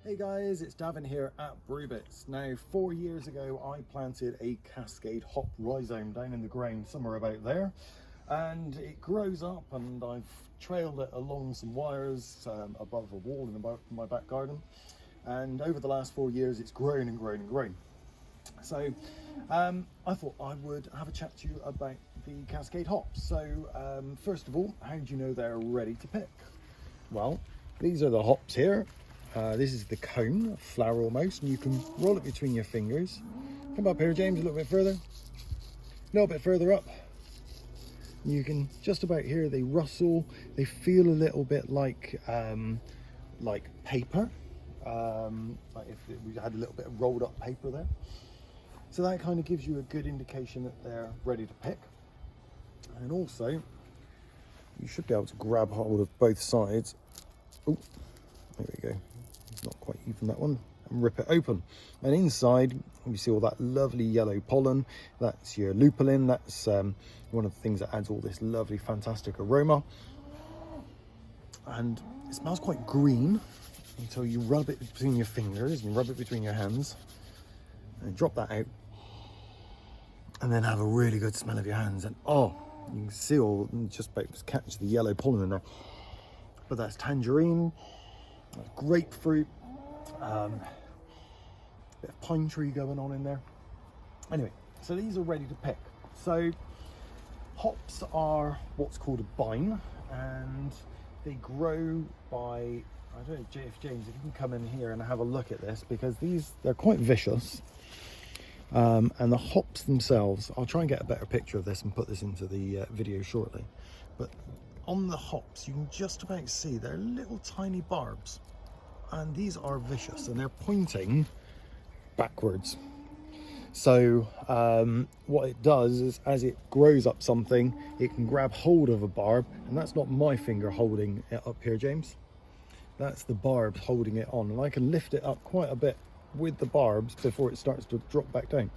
Hey guys, it's Davin here at Brewbits. Now, 4 years ago, I planted a cascade hop rhizome down in the ground somewhere about there, and it grows up, and I've trailed it along some wires above a wall in my back garden, and over the last 4 years, it's grown and grown and grown. So I thought I would have a chat to you about the cascade hops. So first of all, how do you know they're ready to pick? Well, these are the hops here. This is the cone, flower almost, and you can roll it between your fingers. Come up here, James, a little bit further. A little bit further up. You can just about hear they rustle. They feel a little bit like paper, like if we had a little bit of rolled up paper there. So that kind of gives you a good indication that they're ready to pick. And also, you should be able to grab hold of both sides. Oh, there we go. It's not quite even, that one. And rip it open. And inside, you see all that lovely yellow pollen. That's your lupulin. That's one of the things that adds all this lovely, fantastic aroma. And it smells quite green until you rub it between your fingers and rub it between your hands. And drop that out. And then have a really good smell of your hands. And oh, you can see all, just about to catch the yellow pollen in there. But that's tangerine, that's grapefruit, a bit of pine tree going on in there. Anyway, so these are ready to pick. So hops are what's called a bine, and they grow by, I don't know if James, if you can come in here and have a look at this, because they're quite vicious. And the hops themselves, I'll try and get a better picture of this and put this into the video shortly. But on the hops, you can just about see they're little tiny barbs. And these are vicious, and they're pointing backwards. So what it does is, as it grows up something, it can grab hold of a barb. And that's not my finger holding it up here, James. That's the barbs holding it on. And I can lift it up quite a bit with the barbs before it starts to drop back down,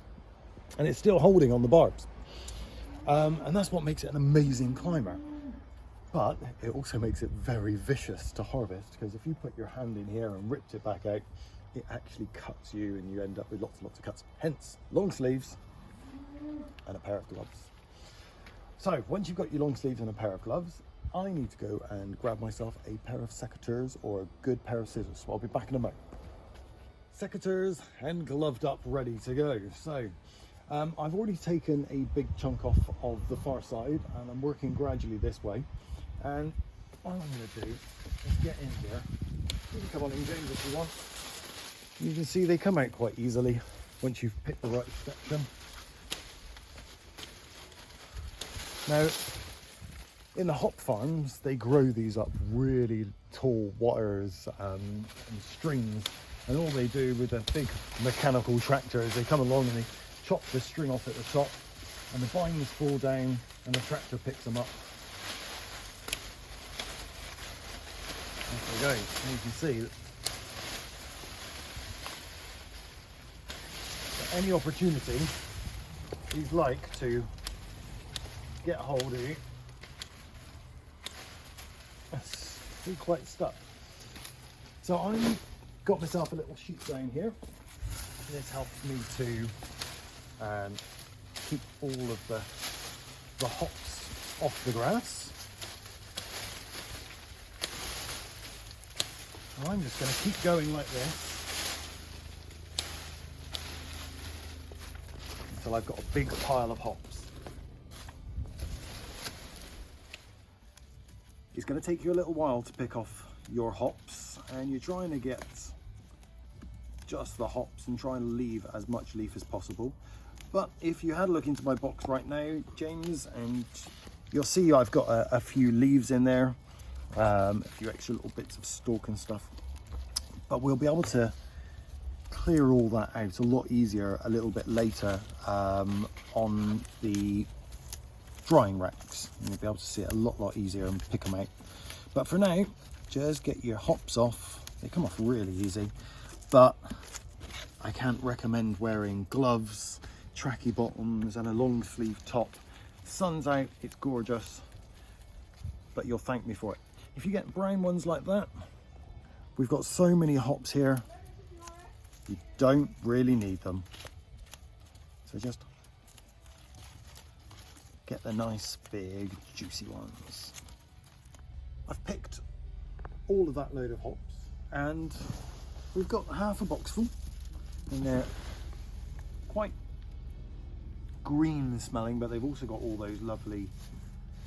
and it's still holding on the barbs, and that's what makes it an amazing climber. But it also makes it very vicious to harvest, because if you put your hand in here and ripped it back out, it actually cuts you, and you end up with lots and lots of cuts. Hence long sleeves and a pair of gloves. So once you've got your long sleeves and a pair of gloves, I need to go and grab myself a pair of secateurs or a good pair of scissors. So I'll be back in a moment. Secateurs and gloved up, ready to go. So I've already taken a big chunk off of the far side, and I'm working gradually this way. And all I'm going to do is get in here. You can come on in, James, if you want. You can see they come out quite easily once you've picked the right section. Now, in the hop farms, they grow these up really tall wires and strings. And all they do with a big mechanical tractor is they come along and they chop the string off at the top, and the bines fall down, and the tractor picks them up. There they go. And you can see that at any opportunity, he's like to get a hold of you. That's still quite stuck. So I'm got myself a little sheet down here. This helps me to keep all of the hops off the grass. And I'm just going to keep going like this until I've got a big pile of hops. It's going to take you a little while to pick off your hops, and you're trying to get just the hops and try and leave as much leaf as possible. But if you had a look into my box right now, James, and you'll see I've got a few leaves in there, a few extra little bits of stalk and stuff, but we'll be able to clear all that out a lot easier a little bit later on the drying racks. You'll be able to see it a lot easier and pick them out. But for now, just get your hops off. They come off really easy, but I can't recommend wearing gloves, tracky bottoms and a long sleeve top. Sun's out, it's gorgeous, but you'll thank me for it. If you get brown ones like that, we've got so many hops here, You don't really need them. So just get the nice big juicy ones. I've picked all of that load of hops and we've got half a box full, and they're quite green smelling, but they've also got all those lovely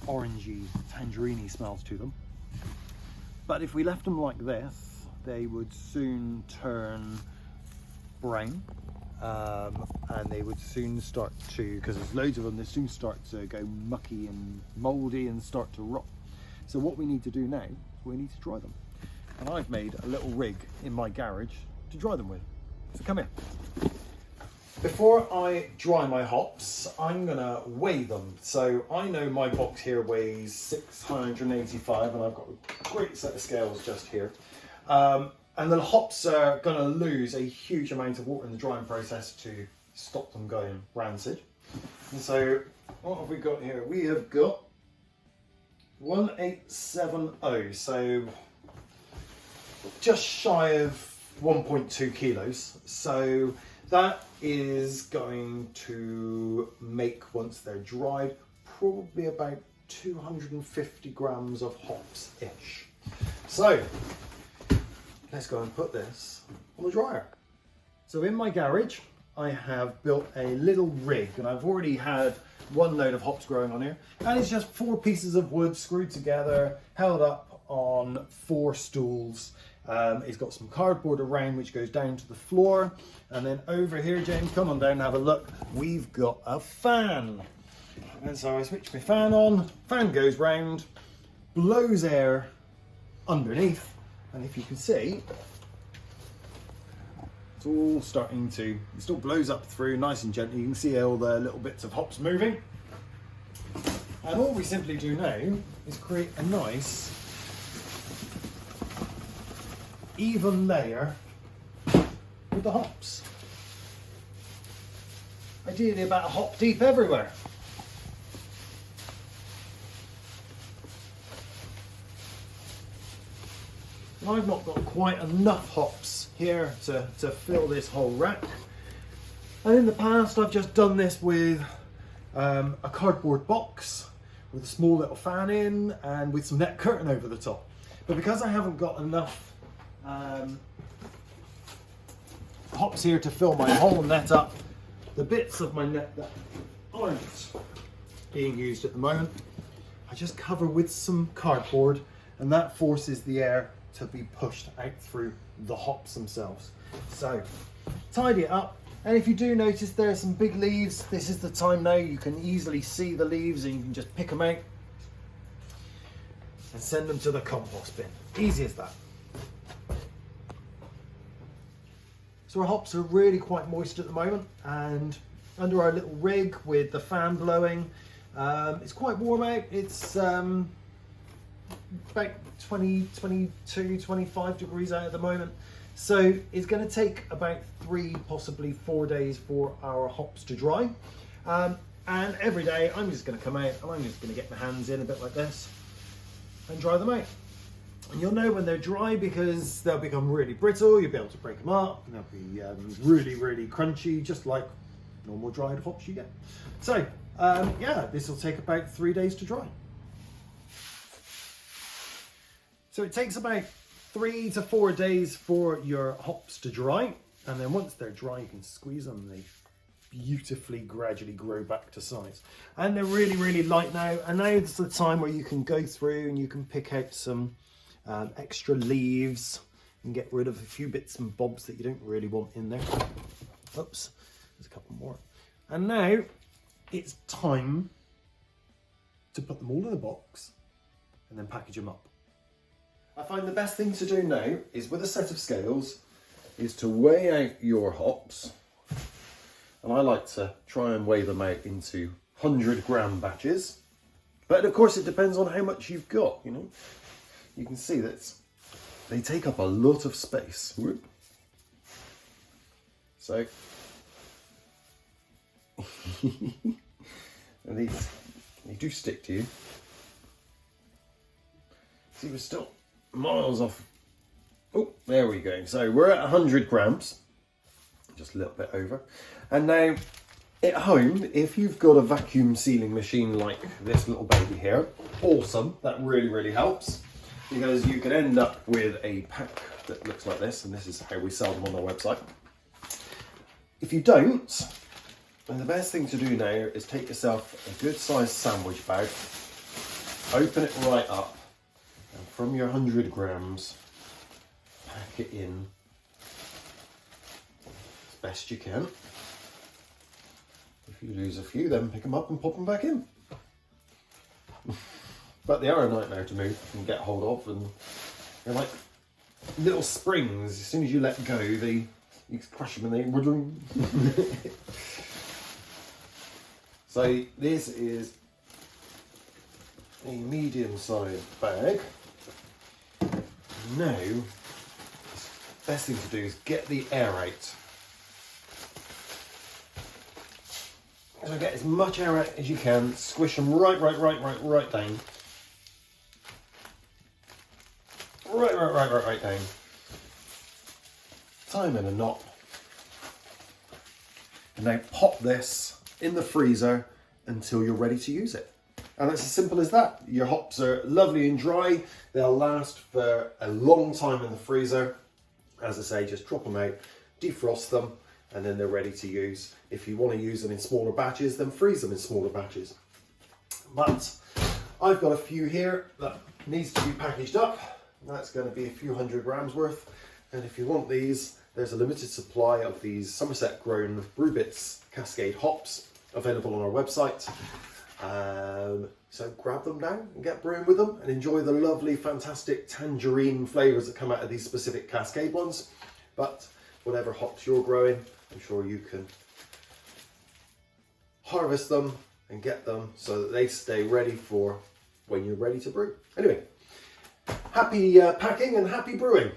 orangey, tangerine smells to them. But if we left them like this, they would soon turn brown, and they would soon start to, because there's loads of them, they soon start to go mucky and mouldy and start to rot. So what we need to do now is we need to dry them. And I've made a little rig in my garage to dry them with. So come here. Before I dry my hops, I'm gonna weigh them. So I know my box here weighs 685, and I've got a great set of scales just here. And the hops are gonna lose a huge amount of water in the drying process to stop them going rancid. And so what have we got here? We have got 1870, so just shy of 1.2 kilos. So that is going to make, once they're dried, probably about 250 grams of hops-ish. So let's go and put this on the dryer. So in my garage, I have built a little rig, and I've already had one load of hops growing on here, and it's just 4 pieces of wood screwed together, held up on 4 stools. It's got some cardboard around which goes down to the floor, and then over here, James, come on down and have a look, we've got a fan. And so I switch my fan on, fan goes round, blows air underneath, and if you can see, it's all starting to, it still blows up through nice and gently. You can see all the little bits of hops moving. And all we simply do now is create a nice even layer with the hops. Ideally about a hop deep everywhere. And I've not got quite enough hops here to fill this whole rack. And in the past I've just done this with a cardboard box with a small little fan in and with some net curtain over the top. But because I haven't got enough hops here to fill my whole net up, the bits of my net that aren't being used at the moment, I just cover with some cardboard, and that forces the air to be pushed out through the hops themselves. So tidy it up, and if you do notice there are some big leaves, this is the time now you can easily see the leaves, and you can just pick them out and send them to the compost bin. Easy as that. So our hops are really quite moist at the moment, and under our little rig with the fan blowing, it's quite warm out. It's about 20, 22, 25 degrees out at the moment. So it's going to take about 3, possibly 4 days for our hops to dry. And every day I'm just going to come out and I'm just going to get my hands in a bit like this and dry them out. And you'll know when they're dry because they'll become really brittle, you'll be able to break them up, and they'll be really, really crunchy, just like normal dried hops you get. So, yeah, this will take about 3 days to dry. So it takes about 3 to 4 days for your hops to dry, and then once they're dry, you can squeeze them, and they beautifully gradually grow back to size. And they're really, really light now, and now is the time where you can go through and you can pick out some extra leaves and get rid of a few bits and bobs that you don't really want in there. Oops, there's a couple more. And now it's time to put them all in a box and then package them up. I find the best thing to do now is, with a set of scales, is to weigh out your hops. And I like to try and weigh them out into 100-gram batches. But of course it depends on how much you've got, you know. You can see that they take up a lot of space. Whoop. So, and they do stick to you. See, we're still miles off. Oh, there we go. So we're at 100 grams. just a little bit over. And now at home, if you've got a vacuum sealing machine like this little baby here, awesome, that really, really helps, because you can end up with a pack that looks like this, and this is how we sell them on our website. If you don't, then the best thing to do now is take yourself a good sized sandwich bag, open it right up, and from your 100 grams, pack it in as best you can. If you lose a few, then pick them up and pop them back in. But they are a nightmare to move and get hold of, and they're like little springs. As soon as you let go, you crush them and they... So this is a medium-sized bag. Now, the best thing to do is get the air out. So get as much air out as you can, squish them right down. Right down. Tie them in a knot. And now pop this in the freezer until you're ready to use it. And it's as simple as that. Your hops are lovely and dry. They'll last for a long time in the freezer. As I say, just drop them out, defrost them, and then they're ready to use. If you want to use them in smaller batches, then freeze them in smaller batches. But I've got a few here that needs to be packaged up. That's going to be a few 100 grams worth. And if you want these, there's a limited supply of these Somerset grown Brewbits Cascade hops available on our website. So grab them now and get brewing with them and enjoy the lovely, fantastic tangerine flavours that come out of these specific Cascade ones. But whatever hops you're growing, I'm sure you can harvest them and get them so that they stay ready for when you're ready to brew. Anyway, happy packing and happy brewing.